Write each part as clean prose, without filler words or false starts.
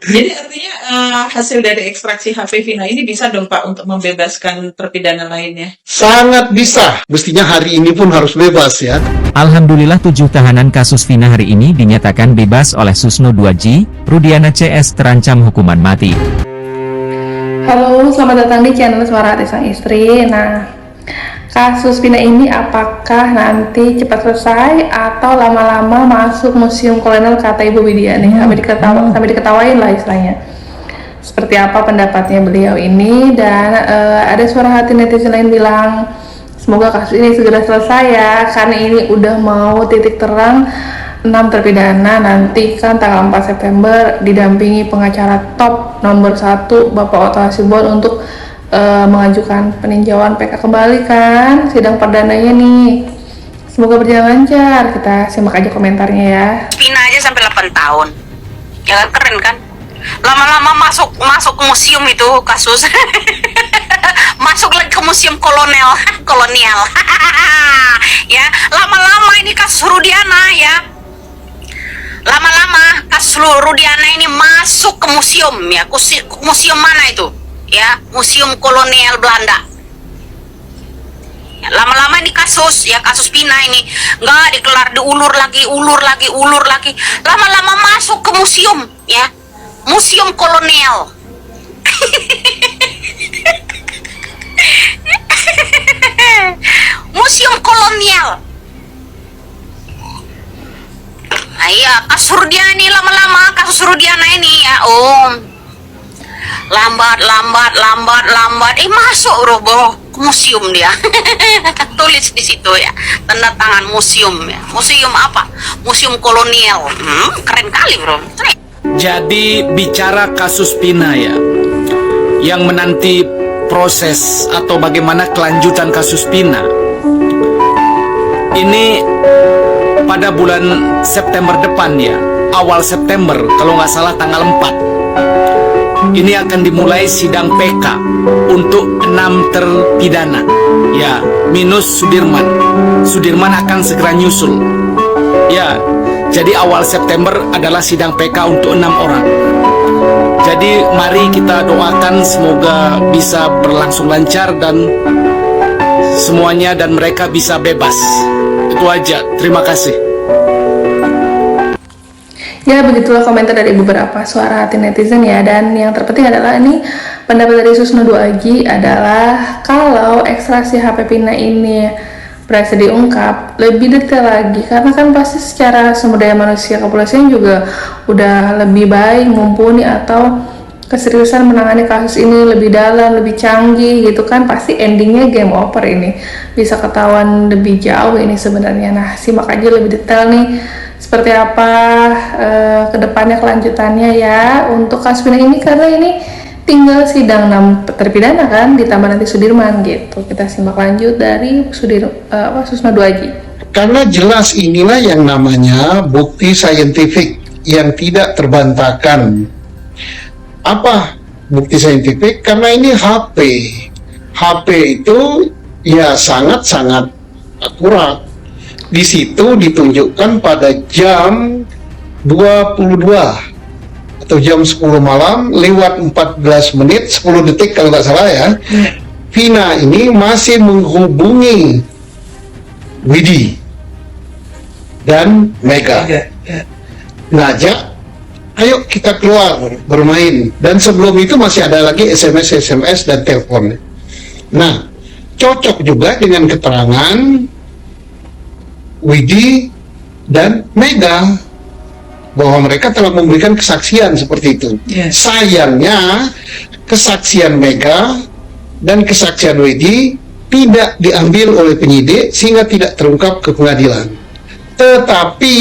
Jadi artinya hasil dari ekstraksi HP Vina ini bisa dong Pak untuk membebaskan terpidana lainnya? Sangat bisa. Mestinya hari ini pun harus bebas ya. Alhamdulillah 7 tahanan kasus Vina hari ini dinyatakan bebas oleh Susno 2G, Rudiana CS terancam hukuman mati. Halo, selamat datang di channel Suara Hati Sang Istri. Nah, kasus Vina ini apakah nanti cepat selesai atau lama-lama masuk museum kolonel kata Ibu Widya nih, sampai diketawain lah istilahnya. Seperti apa pendapatnya beliau ini, dan ada suara hati netizen lain bilang semoga kasus ini segera selesai ya, karena ini udah mau titik terang 6 terpidana nanti kan tanggal 4 September didampingi pengacara top nomor 1 Bapak Otto Hasibuan untuk mengajukan peninjauan PK kembali kan sidang perdananya nih. Semoga berjalan lancar. Kita simak aja komentarnya ya. Vina aja sampai 8 tahun. Ya kan, keren kan? Lama-lama masuk museum itu kasus. Masuk lagi ke museum kolonial. Ya, lama-lama ini kasus Rudiana ya. Lama-lama kasus Rudiana ini masuk ke museum ya. Museum mana itu? Ya, museum kolonial Belanda. Ya, lama-lama ini kasus Vina ini nggak dikelar, diulur lagi. Lama-lama masuk ke museum ya. Museum kolonial. Museum kolonial. Nah, iya, kasus Rudiana ini lama-lama, kasus Rudiana ini ya, lambat, masuk Robo ke museum dia. Tulis di situ ya, tanda tangan museum ya. Museum apa? Museum kolonial. Keren kali bro. Jadi bicara kasus Vina ya, yang menanti proses atau bagaimana kelanjutan kasus Vina ini pada bulan September depan ya, awal September kalau nggak salah tanggal 4 ini akan dimulai sidang PK untuk 6 terpidana ya, minus Sudirman akan segera nyusul ya. Jadi awal September adalah sidang PK untuk 6 orang. Jadi mari kita doakan semoga bisa berlangsung lancar dan semuanya dan mereka bisa bebas. Itu aja, terima kasih. Ya, begitulah komentar dari beberapa suara hati netizen ya. Dan yang terpenting adalah ini pendapat dari Susno 2G adalah kalau ekstraksi HP Vina ini berhasil diungkap lebih detail lagi, karena kan pasti secara sumber daya manusia kepolisian juga udah lebih baik, mumpuni, atau keseriusan menangani kasus ini lebih dalam, lebih canggih gitu kan, pasti endingnya game over ini, bisa ketahuan lebih jauh ini sebenarnya. Nah, simak aja lebih detail nih seperti apa kedepannya kelanjutannya ya untuk kasus ini, karena ini tinggal sidang 6 terpidana kan, ditambah nanti Sudirman gitu. Kita simak lanjut dari Susno 2G. Karena jelas inilah yang namanya bukti saintifik yang tidak terbantahkan. Apa bukti saintifik? Karena ini HP. HP itu ya sangat-sangat akurat. Di situ ditunjukkan pada jam 22 atau jam 10 malam lewat 14 menit 10 detik kalau nggak salah ya. Vina ini masih menghubungi Widi dan Mega, ngajak ayo kita keluar bermain, dan sebelum itu masih ada lagi SMS dan telepon. Nah, cocok juga dengan keterangan Widi dan Mega bahwa mereka telah memberikan kesaksian seperti itu. Sayangnya kesaksian Mega dan kesaksian Widi tidak diambil oleh penyidik sehingga tidak terungkap ke pengadilan. Tetapi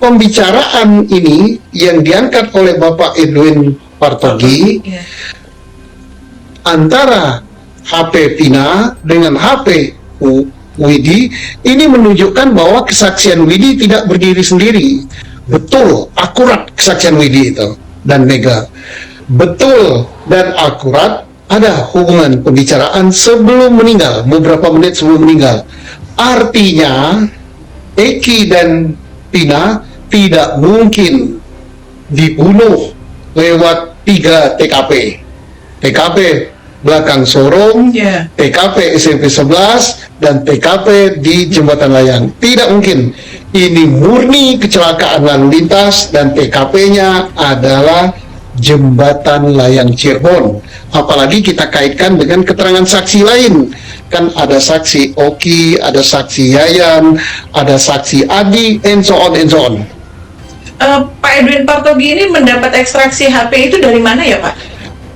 pembicaraan ini yang diangkat oleh Bapak Edwin Partogi antara HP Vina dengan HP Widi ini menunjukkan bahwa kesaksian Widi tidak berdiri sendiri. Betul, akurat kesaksian Widi itu dan Mega. Betul dan akurat ada hubungan pembicaraan sebelum meninggal, beberapa menit sebelum meninggal. Artinya, Eki dan Vina tidak mungkin dibunuh lewat 3 TKP. TKP belakang Sorong, Ya. TKP SMP 11, dan TKP di Jembatan Layang. Tidak mungkin. Ini murni kecelakaan lalu lintas dan TKP-nya adalah Jembatan Layang Cirebon. Apalagi kita kaitkan dengan keterangan saksi lain. Kan ada saksi Oki, ada saksi Yayan, ada saksi Adi, and so on, and so on. Pak Edwin Partogi ini mendapat ekstraksi HP itu dari mana ya Pak?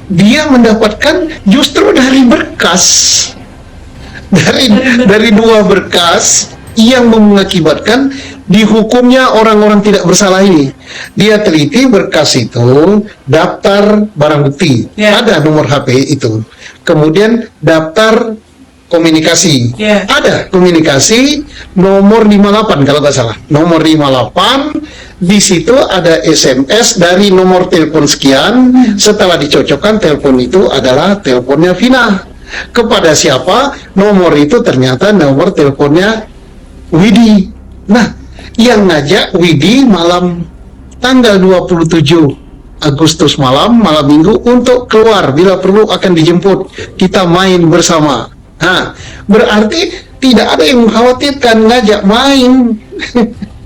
Dia mendapatkan justru dari berkas. Dari 2 berkas yang mengakibatkan dihukumnya orang-orang tidak bersalah ini. Dia teliti berkas itu, daftar barang bukti, Ya. ada nomor HP itu. Kemudian daftar komunikasi, Ya. ada komunikasi nomor 58 kalau nggak salah, nomor 58. Di situ ada SMS dari nomor telepon sekian. Setelah dicocokkan, telepon itu adalah teleponnya Vina. Kepada siapa? Nomor itu ternyata nomor teleponnya Widi. Nah, yang ngajak Widi malam tanggal 27 Agustus malam minggu untuk keluar, bila perlu akan dijemput, kita main bersama. Nah, berarti tidak ada yang mengkhawatirkan ngajak main.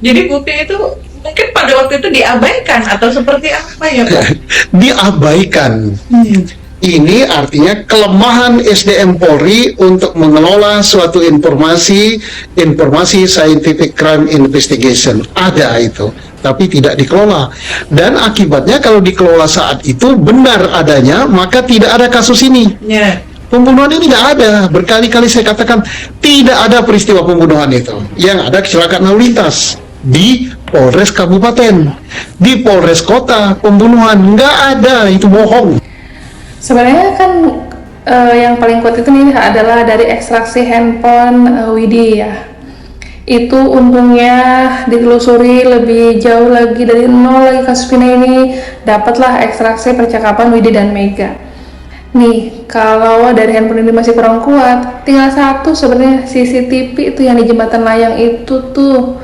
Jadi bukti itu mungkin pada waktu itu diabaikan atau seperti apa ya Pak? Diabaikan. Ini artinya kelemahan SDM Polri untuk mengelola suatu informasi scientific crime investigation. Ada itu, tapi tidak dikelola. Dan akibatnya kalau dikelola saat itu benar adanya, maka tidak ada kasus ini. Ya. Pembunuhan ini tidak ada. Berkali-kali saya katakan tidak ada peristiwa pembunuhan itu. Yang ada kecelakaan lalu lintas di Polres Kabupaten, di Polres Kota pembunuhan nggak ada, itu bohong. Sebenarnya kan yang paling kuat itu nih adalah dari ekstraksi handphone Widi ya. Itu untungnya ditelusuri lebih jauh lagi dari nol lagi kasus Vina ini, dapatlah ekstraksi percakapan Widi dan Mega. Nih, kalau dari handphone ini masih kurang kuat, tinggal satu sebenarnya CCTV itu yang di Jembatan Layang itu tuh.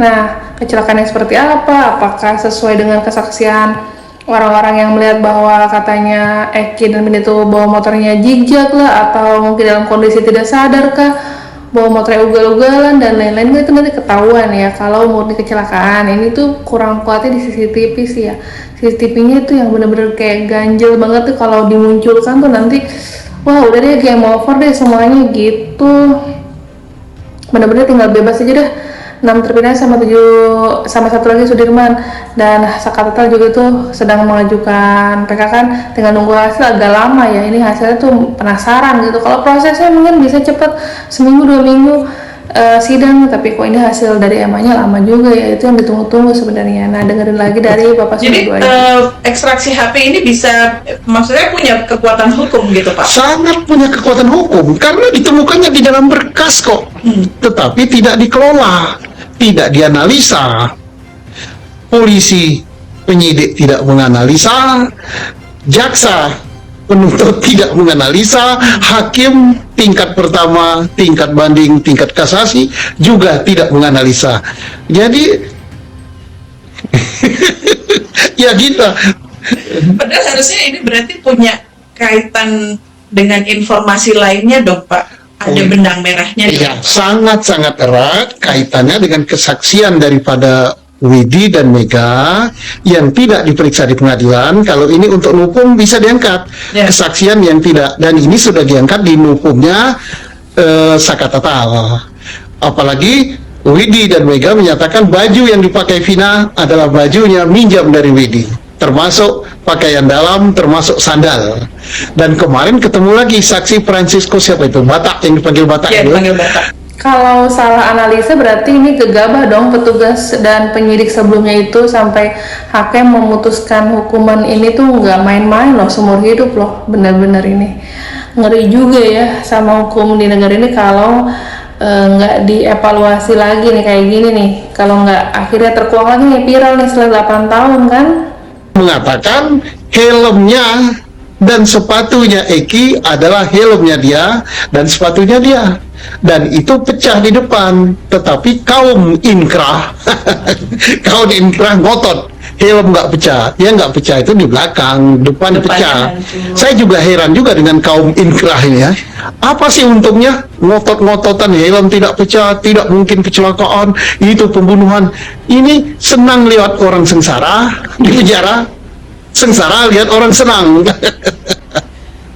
Nah, kecelakaan yang seperti apa? Apakah sesuai dengan kesaksian orang-orang yang melihat bahwa katanya Eki dan Vina itu bawa motornya jijak lah, atau mungkin dalam kondisi tidak sadar kah, bawa motornya ugal-ugalan dan lain-lain, itu nanti ketahuan ya kalau murni kecelakaan. Ini tuh kurang kuatnya di CCTV sih ya. CCTV-nya itu yang bener-bener kayak ganjel banget tuh kalau dimunculkan tuh nanti, wah udah deh game over deh semuanya gitu. Bener-bener tinggal bebas aja dah. 6 terpidana sama 7 sama 1 lagi Sudirman, dan Sakatatal juga tuh sedang mengajukan PK kan, tinggal nunggu hasil agak lama ya. Ini hasilnya tuh penasaran gitu. Kalau prosesnya mungkin bisa cepet seminggu 2 minggu sidang, tapi kok ini hasil dari EMA-nya lama juga ya. Itu yang ditunggu-tunggu sebenarnya. Nah, dengerin lagi dari Bapak Jadi Sudirman. ekstraksi HP ini bisa, maksudnya punya kekuatan hukum gitu Pak? Sangat punya kekuatan hukum karena ditemukannya di dalam berkas kok, tetapi tidak dikelola, tidak dianalisa. Polisi, penyidik tidak menganalisa, jaksa penuntut tidak menganalisa, hakim tingkat pertama, tingkat banding, tingkat kasasi juga tidak menganalisa. Jadi ya gitu. Padahal harusnya ini berarti punya kaitan dengan informasi lainnya dong Pak? Ada benang merahnya. Iya, sangat-sangat erat kaitannya dengan kesaksian daripada Widi dan Mega yang tidak diperiksa di pengadilan. Kalau ini untuk hukum bisa diangkat, Ya. kesaksian yang tidak, dan ini sudah diangkat di hukumnya Sakatatal. Apalagi Widi dan Mega menyatakan baju yang dipakai Vina adalah bajunya minjam dari Widi, termasuk pakaian dalam, termasuk sandal. Dan kemarin ketemu lagi saksi Francisco, siapa itu? Batak, yang dipanggil Batak. Ya, itu. dipanggil Batak. Kalau salah analisa berarti ini gegabah dong petugas dan penyidik sebelumnya itu sampai hakim memutuskan hukuman ini tuh nggak main-main loh, seumur hidup loh. Bener-bener ini ngeri juga ya sama hukum di negara ini kalau nggak dievaluasi lagi nih kayak gini nih. Kalau nggak akhirnya terkuak lagi nih, viral nih setelah 8 tahun kan. Mengatakan helmnya dan sepatunya Eki adalah helmnya dia dan sepatunya dia, dan itu pecah di depan, tetapi kaum inkrah kaum inkrah ngotot helm nggak pecah. Yang nggak pecah itu di belakang, depan Depannya pecah. hancur. Saya juga heran juga dengan kaum inkrah ini ya. Apa sih untungnya? Ngotot-ngototan helm tidak pecah, tidak mungkin kecelakaan, itu pembunuhan. Ini senang lihat orang sengsara di penjara, sengsara lihat orang senang.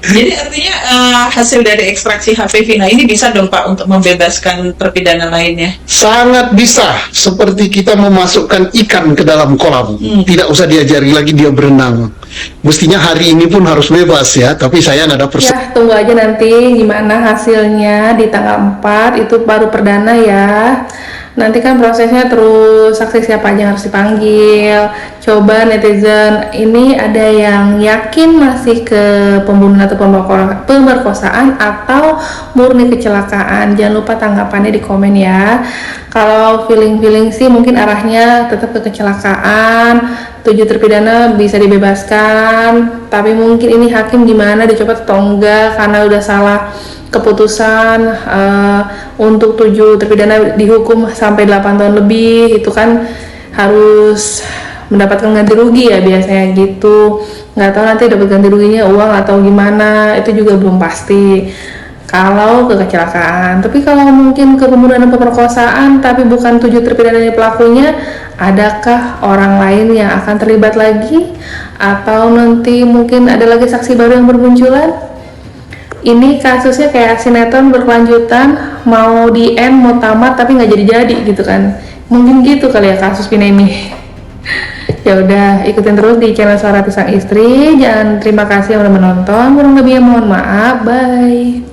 Jadi artinya hasil dari ekstraksi HP Vina ini bisa dong Pak untuk membebaskan terpidana lainnya. Sangat bisa, seperti kita memasukkan ikan ke dalam kolam. Tidak usah diajari lagi dia berenang. Mestinya hari ini pun harus bebas ya, tapi saya nggak ada Ya, tunggu aja nanti gimana hasilnya di tanggal 4, itu baru perdana ya. Nanti kan prosesnya terus saksi siapa aja yang harus dipanggil. Coba netizen ini ada yang yakin masih ke pembunuhan atau pemerkosaan atau murni kecelakaan. Jangan lupa tanggapannya di komen ya. Kalau feeling sih mungkin arahnya tetap ke kecelakaan. 7 terpidana bisa dibebaskan, tapi mungkin ini hakim gimana dicopot atau enggak karena udah salah keputusan. Untuk 7 terpidana dihukum sampai 8 tahun lebih, itu kan harus mendapatkan ganti rugi ya biasanya gitu. Nggak tahu nanti dapat ganti ruginya uang atau gimana, itu juga belum pasti kalau ke kecelakaan. Tapi kalau mungkin ke pembunuhan dan pemerkosaan tapi bukan 7 terpidana dari pelakunya, adakah orang lain yang akan terlibat lagi? Atau nanti mungkin ada lagi saksi baru yang bermunculan? Ini kasusnya kayak sinetron berkelanjutan, mau di end, mau tamat tapi nggak jadi-jadi gitu kan. Mungkin gitu kali ya kasus Vina ini. Ya udah, ikutin terus di channel Suara Hati Sang Istri. Terima kasih yang udah menonton. Kurang lebihnya mohon maaf. Bye.